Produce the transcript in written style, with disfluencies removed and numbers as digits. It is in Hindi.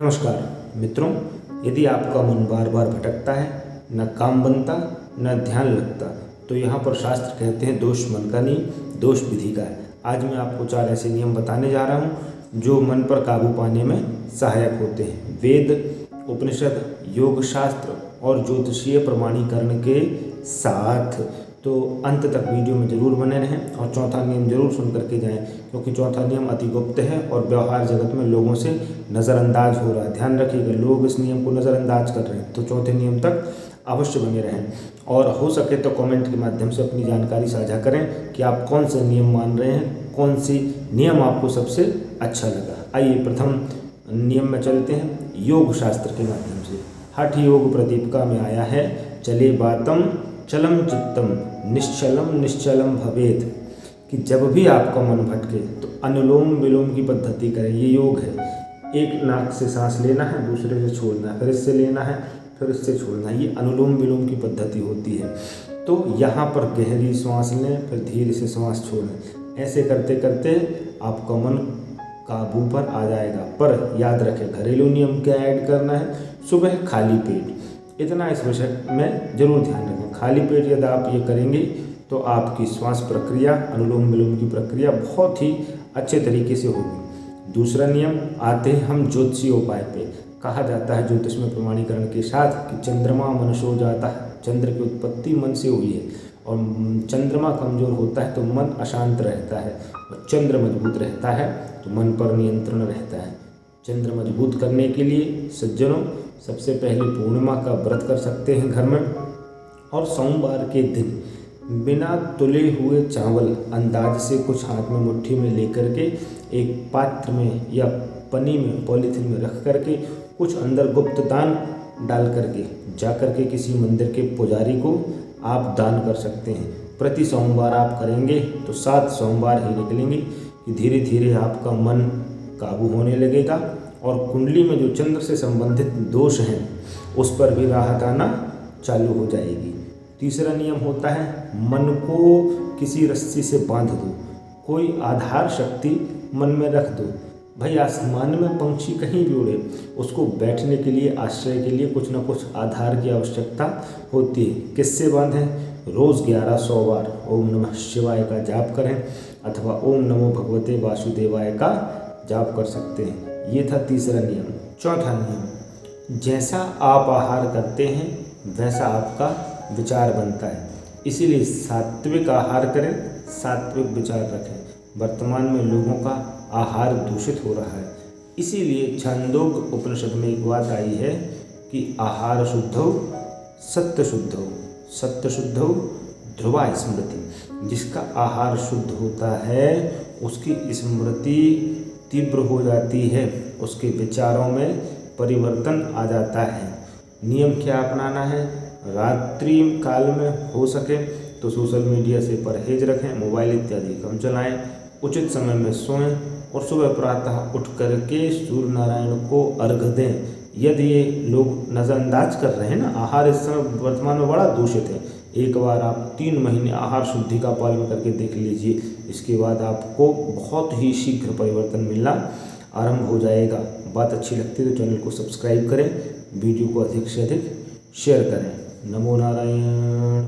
नमस्कार मित्रों, यदि आपका मन बार बार भटकता है, न काम बनता न ध्यान लगता, तो यहाँ पर शास्त्र कहते हैं दोष मन का नहीं, दोष विधि का है। आज मैं आपको 4 ऐसे नियम बताने जा रहा हूँ जो मन पर काबू पाने में सहायक होते हैं। वेद, उपनिषद, योग शास्त्र और ज्योतिषीय प्रमाणीकरण के साथ। तो अंत तक वीडियो में जरूर बने रहें और चौथा नियम जरूर सुन करके जाएं, क्योंकि चौथा नियम अति गुप्त है और व्यवहार जगत में लोगों से नज़रअंदाज हो रहा है। ध्यान रखिएगा, लोग इस नियम को नज़रअंदाज कर रहे हैं, तो चौथे नियम तक अवश्य बने रहें। और हो सके तो कमेंट के माध्यम से अपनी जानकारी साझा करें कि आप कौन से नियम मान रहे हैं, कौन सी नियम आपको सबसे अच्छा लगा। आइए प्रथम नियम में चलते हैं योग शास्त्र के माध्यम से। हठ योग प्रदीपिका में आया है, चले बातम चलम चित्तम निश्चलम निश्चलम भवेत, कि जब भी आपका मन भटके तो अनुलोम विलोम की पद्धति करें। ये योग है, एक नाक से सांस लेना है, दूसरे से छोड़ना है, फिर इससे लेना है, फिर इससे छोड़ना है। ये अनुलोम विलोम की पद्धति होती है। तो यहाँ पर गहरी सांस लें, फिर धीरे से सांस छोड़ें। ऐसे करते करते आपका मन काबू पर आ जाएगा। पर याद रखें, घरेलू नियम क्या ऐड करना है, सुबह खाली पेट, इतना इस विषय में जरूर ध्यान रखें। खाली पेट यदि आप ये करेंगे तो आपकी श्वास प्रक्रिया, अनुलोम विलोम की प्रक्रिया बहुत ही अच्छे तरीके से होगी। दूसरा नियम आते हैं हम ज्योतिषीय उपाय पे। कहा जाता है ज्योतिष में प्रमाणीकरण के साथ कि चंद्रमा मनसो जाता है, चंद्र की उत्पत्ति मन से हुई है, और चंद्रमा कमजोर होता है तो मन अशांत रहता है, और चंद्र मजबूत रहता है तो मन पर नियंत्रण रहता है। चंद्र मजबूत करने के लिए सज्जनों सबसे पहले पूर्णिमा का व्रत कर सकते हैं घर में, और सोमवार के दिन बिना तुले हुए चावल अंदाज से कुछ हाथ में मुट्ठी में लेकर के एक पात्र में या पन्नी में, पॉलीथीन में रख करके कुछ अंदर गुप्त दान डाल करके जा करके किसी मंदिर के पुजारी को आप दान कर सकते हैं। प्रति सोमवार आप करेंगे तो 7 सोमवार ही निकलेंगे कि धीरे धीरे आपका मन काबू होने लगेगा, और कुंडली में जो चंद्र से संबंधित दोष हैं उस पर भी राहत आना चालू हो जाएगी। तीसरा नियम होता है, मन को किसी रस्सी से बांध दो, कोई आधार शक्ति मन में रख दो। भाई आसमान में पंछी कहीं भी उड़े, उसको बैठने के लिए, आश्रय के लिए कुछ न कुछ आधार की आवश्यकता होती है। किससे बांधें? रोज़ 1100 बार ओम नमः शिवाय का जाप करें, अथवा ओम नमो भगवते वासुदेवाय का जाप कर सकते हैं। ये था तीसरा नियम। चौथा नियम, जैसा आप आहार करते हैं वैसा आपका विचार बनता है, इसीलिए सात्विक आहार करें, सात्विक विचार रखें। वर्तमान में लोगों का आहार दूषित हो रहा है, इसीलिए छांदोग्य उपनिषद में एक बात आई है कि आहार शुद्धौ सत्य शुद्धौ, सत्य शुद्धौ ध्रुवा स्मृति। जिसका आहार शुद्ध होता है उसकी स्मृति तीव्र हो जाती है, उसके विचारों में परिवर्तन आ जाता है। नियम क्या अपनाना है? रात्रि काल में हो सके तो सोशल मीडिया से परहेज रखें, मोबाइल इत्यादि कम चलाएं, उचित समय में सोएं, और सुबह प्रातः उठ करके सूर्य नारायण को अर्घ दें। यदि ये लोग नज़रअंदाज कर रहे हैं ना, आहार इस समय वर्तमान में बड़ा दूषित है। एक बार आप 3 महीने आहार शुद्धि का पालन करके देख लीजिए, इसके बाद आपको बहुत ही शीघ्र परिवर्तन मिलना आरंभ हो जाएगा। बात अच्छी लगती है तो चैनल को सब्सक्राइब करें, वीडियो को अधिक से अधिक शेयर करें। नमो नारायण।